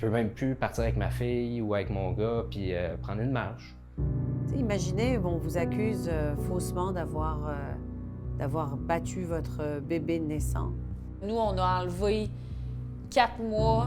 peux même plus partir avec ma fille ou avec mon gars puis prendre une marche. Imaginez, on vous accuse faussement d'avoir battu votre bébé naissant. Nous, on a enlevé 4 mois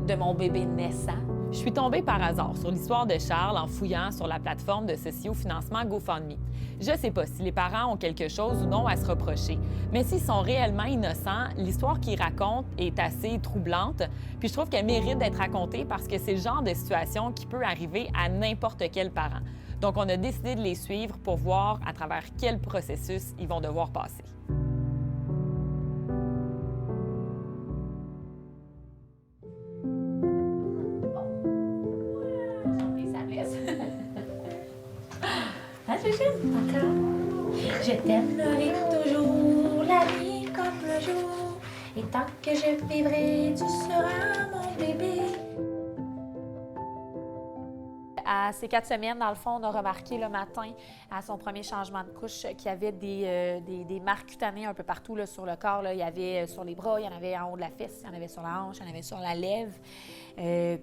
de mon bébé naissant. Je suis tombée par hasard sur l'histoire de Charles en fouillant sur la plateforme de socio-financement GoFundMe. Je ne sais pas si les parents ont quelque chose ou non à se reprocher, mais s'ils sont réellement innocents, l'histoire qu'ils racontent est assez troublante, puis je trouve qu'elle mérite d'être racontée parce que c'est le genre de situation qui peut arriver à n'importe quel parent. Donc, on a décidé de les suivre pour voir à travers quel processus ils vont devoir passer. Je t'aimerai toujours, la vie comme le jour. Et tant que je vivrai, tu seras mon bébé. À ces 4 semaines, dans le fond, on a remarqué le matin, à son premier changement de couche, qu'il y avait des marques cutanées un peu partout là, sur le corps. Là. Il y avait sur les bras, il y en avait en haut de la fesse, il y en avait sur la hanche, il y en avait sur la lèvre.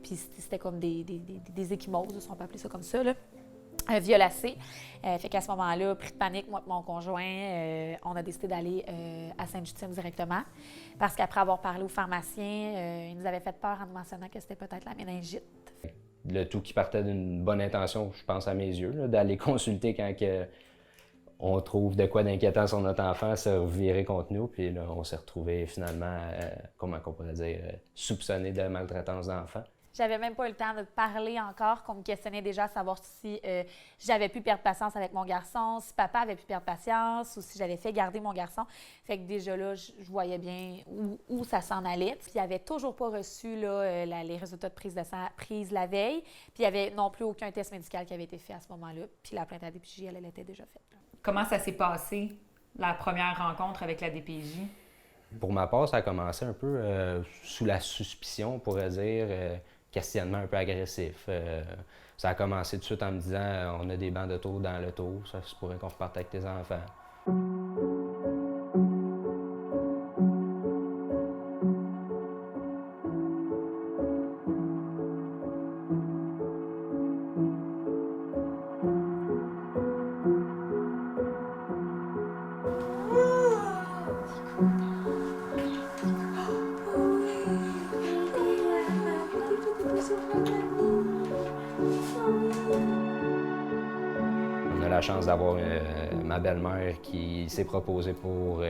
Puis c'était comme des ecchymoses, on peut appeler ça comme ça, là. Violacée. Fait qu'à ce moment-là, pris de panique, moi et mon conjoint, on a décidé d'aller à Sainte-Justine directement. Parce qu'après avoir parlé au pharmacien, il nous avait fait peur en nous mentionnant que c'était peut-être la méningite. Le tout qui partait d'une bonne intention, je pense à mes yeux, là, d'aller consulter quand on trouve de quoi d'inquiétant sur notre enfant, se revirer contre nous, puis là, on s'est retrouvés finalement, comment on pourrait dire, soupçonnés de maltraitance d'enfants. J'avais même pas eu le temps de parler encore, qu'on me questionnait déjà à savoir si j'avais pu perdre patience avec mon garçon, si papa avait pu perdre patience ou si j'avais fait garder mon garçon. Fait que déjà là, je voyais bien où ça s'en allait. Puis il n'avait toujours pas reçu là, les résultats de prise de sang prise la veille. Puis il n'y avait non plus aucun test médical qui avait été fait à ce moment-là. Puis la plainte à DPJ, elle était déjà faite. Comment ça s'est passé, la première rencontre avec la DPJ? Pour ma part, ça a commencé un peu sous la suspicion, on pourrait dire, questionnement un peu agressif. Ça a commencé tout de suite en me disant on a des bancs d'auto dans l'auto, ça se pourrait qu'on reparte avec tes enfants. On a la chance d'avoir ma belle-mère qui s'est proposée pour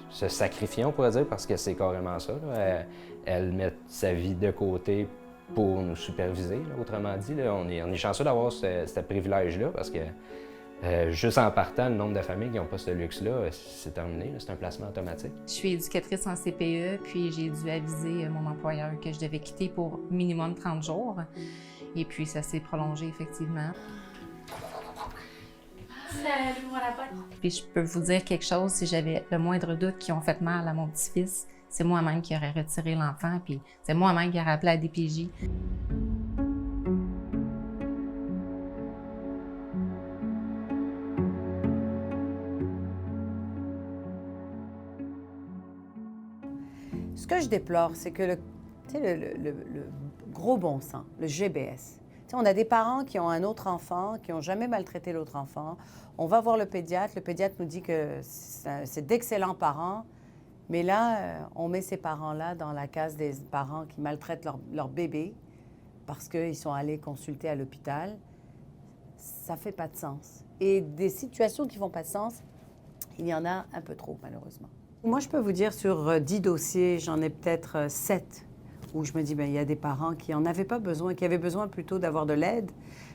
se sacrifier, on pourrait dire, parce que c'est carrément ça. Là. Elle met sa vie de côté pour nous superviser, là, autrement dit. Là, on est chanceux d'avoir ce privilège-là parce que juste en partant, le nombre de familles qui n'ont pas ce luxe-là, c'est terminé, c'est un placement automatique. Je suis éducatrice en CPE, puis j'ai dû aviser mon employeur que je devais quitter pour minimum 30 jours. Et puis ça s'est prolongé effectivement. Salut, mon lapin. Puis je peux vous dire quelque chose, si j'avais le moindre doute qui ont fait mal à mon petit-fils, c'est moi-même qui aurais retiré l'enfant, puis c'est moi-même qui aurais appelé la DPJ. Ce que je déplore, c'est que le gros bon sens, le GBS. Tu sais, on a des parents qui ont un autre enfant, qui n'ont jamais maltraité l'autre enfant. On va voir le pédiatre nous dit que c'est d'excellents parents, mais là, on met ces parents-là dans la case des parents qui maltraitent leur bébé parce qu'ils sont allés consulter à l'hôpital. Ça ne fait pas de sens. Et des situations qui ne font pas de sens, il y en a un peu trop, malheureusement. Moi, je peux vous dire, sur 10 dossiers, j'en ai peut-être 7 où je me dis, il y a des parents qui n'en avaient pas besoin, qui avaient besoin plutôt d'avoir de l'aide,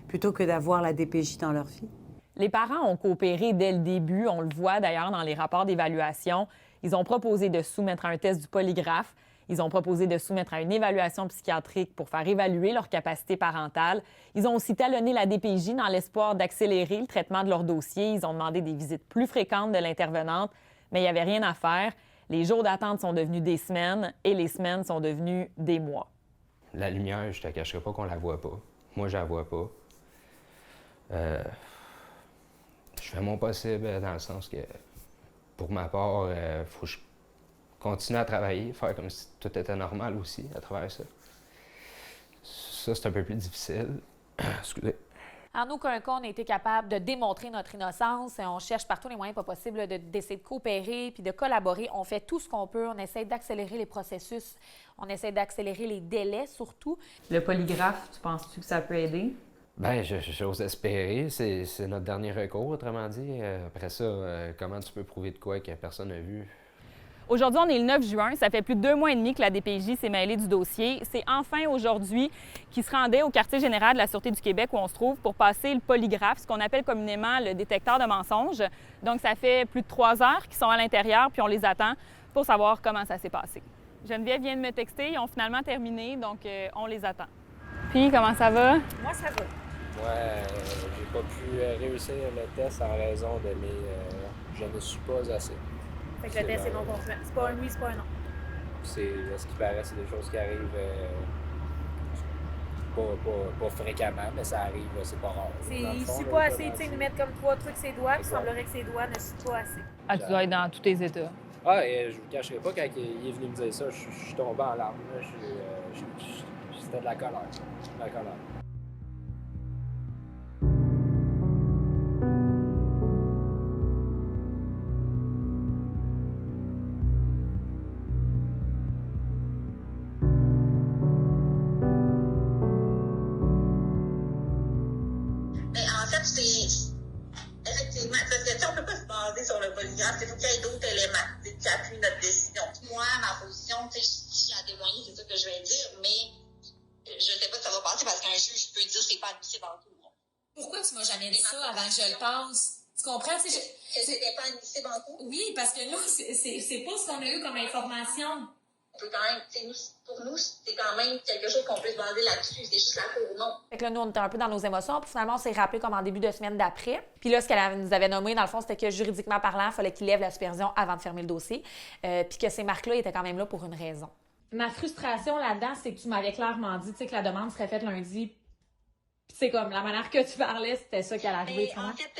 plutôt que d'avoir la DPJ dans leur vie. Les parents ont coopéré dès le début, on le voit d'ailleurs dans les rapports d'évaluation. Ils ont proposé de soumettre à un test du polygraphe. Ils ont proposé de soumettre à une évaluation psychiatrique pour faire évaluer leur capacité parentale. Ils ont aussi talonné la DPJ dans l'espoir d'accélérer le traitement de leur dossier. Ils ont demandé des visites plus fréquentes de l'intervenante, mais il n'y avait rien à faire. Les jours d'attente sont devenus des semaines et les semaines sont devenues des mois. La lumière, je te cacherai pas qu'on la voit pas. Moi, je la vois pas. Je fais mon possible dans le sens que, pour ma part, faut que je continue à travailler, faire comme si tout était normal aussi à travers ça. Ça, c'est un peu plus difficile. Excusez. En aucun cas, on a été capable de démontrer notre innocence. On cherche par tous les moyens pas possibles d'essayer de coopérer puis de collaborer. On fait tout ce qu'on peut. On essaie d'accélérer les processus. On essaie d'accélérer les délais, surtout. Le polygraphe, tu penses-tu que ça peut aider? Bien, j'ose espérer. C'est notre dernier recours, autrement dit. Après ça, comment tu peux prouver de quoi que personne n'a vu? Aujourd'hui, on est le 9 juin. Ça fait plus de 2 mois et demi que la DPJ s'est mêlée du dossier. C'est enfin aujourd'hui qu'ils se rendaient au quartier général de la Sûreté du Québec où on se trouve pour passer le polygraphe, ce qu'on appelle communément le détecteur de mensonges. Donc, ça fait plus de 3 heures qu'ils sont à l'intérieur puis on les attend pour savoir comment ça s'est passé. Geneviève vient de me texter. Ils ont finalement terminé, donc on les attend. Puis, comment ça va? Moi, ça va. Moi, j'ai pas pu réussir le test en raison de mes... je ne suis pas assez. Fait que le test est non concluant. C'est pas un oui, c'est pas un non. C'est ce qui paraît, c'est des choses qui arrivent pas fréquemment, mais ça arrive, c'est pas rare. Il suit pas assez, tu sais, nous mettre comme 3 trucs ses doigts, puis il semblerait que ses doits ne suivent pas assez. Ah, tu dois être dans tous tes états. Ah, et je vous cacherai pas, quand il est venu me dire ça, je suis tombé en larmes. C'était de la colère. De la colère. Effectivement, parce que on ne peut pas se baser sur le polygraphe, il faut qu'il y ait d'autres éléments qui appuient notre décision. Moi, ma position, si j'ai à témoigner, c'est ça que je vais dire, mais je ne sais pas si ça va passer parce qu'un juge peut dire que c'est pas admissible en tout. Pourquoi tu m'as jamais dit ça avant que je le passe? Tu comprends? Que c'était pas admissible en tout? Oui, parce que nous, c'est pas ce qu'on a eu comme information. On peut quand même, pour nous, c'est quand même quelque chose qu'on peut se baser là-dessus. C'est juste la cour, non. Fait que là, nous, on était un peu dans nos émotions. Puis finalement, on s'est rappelé comme en début de semaine d'après. Puis là, ce qu'elle nous avait nommé, dans le fond, c'était que juridiquement parlant, il fallait qu'il lève la supervision avant de fermer le dossier. Puis que ces marques-là étaient quand même là pour une raison. Ma frustration là-dedans, c'est que tu m'avais clairement dit que la demande serait faite lundi. Puis c'est comme la manière que tu parlais, c'était ça qui allait arriver. En fait,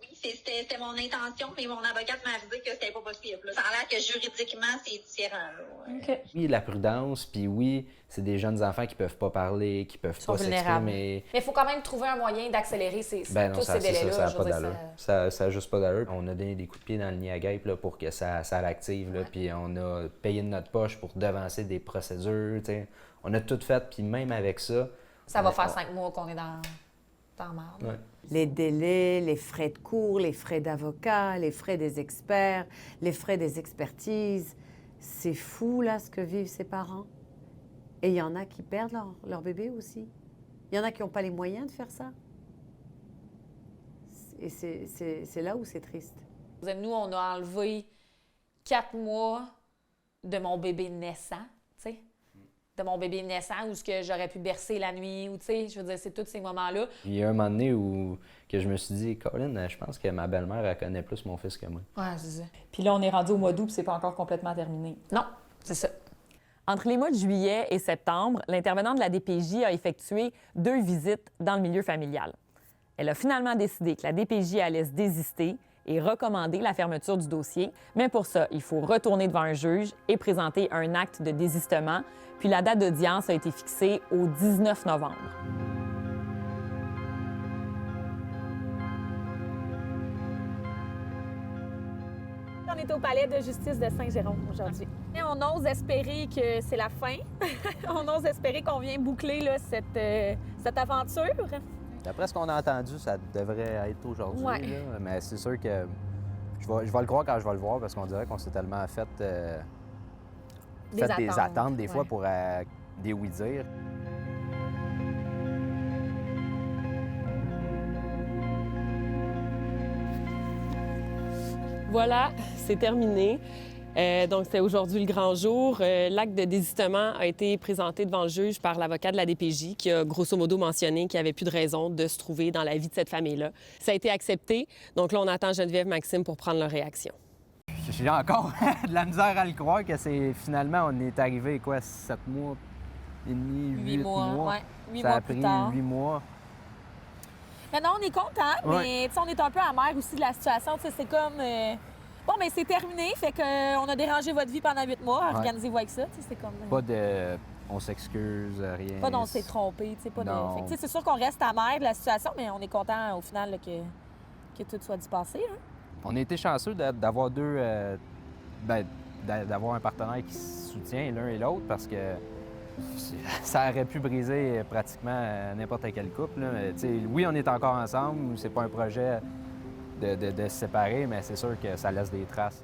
oui, c'était mon intention, mais mon avocate m'a dit que c'était pas possible. Là. Ça a l'air que juridiquement, c'est différent. Là. OK. Oui, la prudence, puis oui, c'est des jeunes enfants qui peuvent pas parler, qui peuvent pas s'exprimer. Mais il faut quand même trouver un moyen d'accélérer tous ces délais-là. Ça n'a pas d'allure. Ça a juste pas d'allure. On a donné des coups de pied dans le nid à guêpe là, pour que ça l'active. Là, puis on a payé de notre poche pour devancer des procédures. T'sais. On a tout fait, puis même avec ça... Ça va faire 5 mois qu'on est dans marde. Ouais. Les délais, les frais de cours, les frais d'avocat, les frais des experts, les frais des expertises. C'est fou, là, ce que vivent ces parents. Et il y en a qui perdent leur bébé aussi. Il y en a qui n'ont pas les moyens de faire ça. Et c'est là où c'est triste. Nous, on a enlevé 4 mois de mon bébé naissant, tu sais. De mon bébé naissant où j'aurais pu bercer la nuit, ou tu sais, je veux dire, c'est tous ces moments-là. Il y a un moment donné où que je me suis dit, Colin, je pense que ma belle-mère, elle connaît plus mon fils que moi. Ouais, c'est ça. Puis là, on est rendu au mois d'août, puis c'est pas encore complètement terminé. Non, c'est ça. Entre les mois de juillet et septembre, l'intervenant de la DPJ a effectué 2 visites dans le milieu familial. Elle a finalement décidé que la DPJ allait se désister et recommander la fermeture du dossier. Mais pour ça, il faut retourner devant un juge et présenter un acte de désistement. Puis la date d'audience a été fixée au 19 novembre. On est au palais de justice de Saint-Jérôme aujourd'hui. Et on ose espérer que c'est la fin. On ose espérer qu'on vient boucler là, cette aventure. D'après ce qu'on a entendu, ça devrait être aujourd'hui. Ouais. Là, mais c'est sûr que je vais le croire quand je vais le voir parce qu'on dirait qu'on s'est tellement fait des attentes des fois pour des oui-dire. Voilà, c'est terminé. Donc, c'était aujourd'hui le grand jour. L'acte de désistement a été présenté devant le juge par l'avocat de la DPJ qui a grosso modo mentionné qu'il n'y avait plus de raison de se trouver dans la vie de cette famille-là. Ça a été accepté. Donc là, on attend Geneviève Maxime pour prendre leur réaction. J'ai encore de la misère à le croire que c'est finalement, on est arrivé, 7 mois et demi, 8 mois. Ouais, 8 ça mois a pris plus tard. 8 mois. Mais non, on est content, mais tu sais, on est un peu amer aussi de la situation. Tu sais, c'est comme... Bon, mais c'est terminé, fait qu'on a dérangé votre vie pendant 8 mois. Organisez-vous avec ça, tu sais, c'est comme... on s'excuse, rien. Pas d'on s'est trompé, tu sais, pas Non. de... Fait que, tu sais, c'est sûr qu'on reste amer de la situation, mais on est content au final là, que tout soit dispassé. Hein? On a été chanceux d'avoir d'avoir un partenaire qui se soutient l'un et l'autre parce que ça aurait pu briser pratiquement n'importe quel couple. Là. Mais, tu sais, oui, on est encore ensemble, c'est pas un projet de se séparer, mais c'est sûr que ça laisse des traces.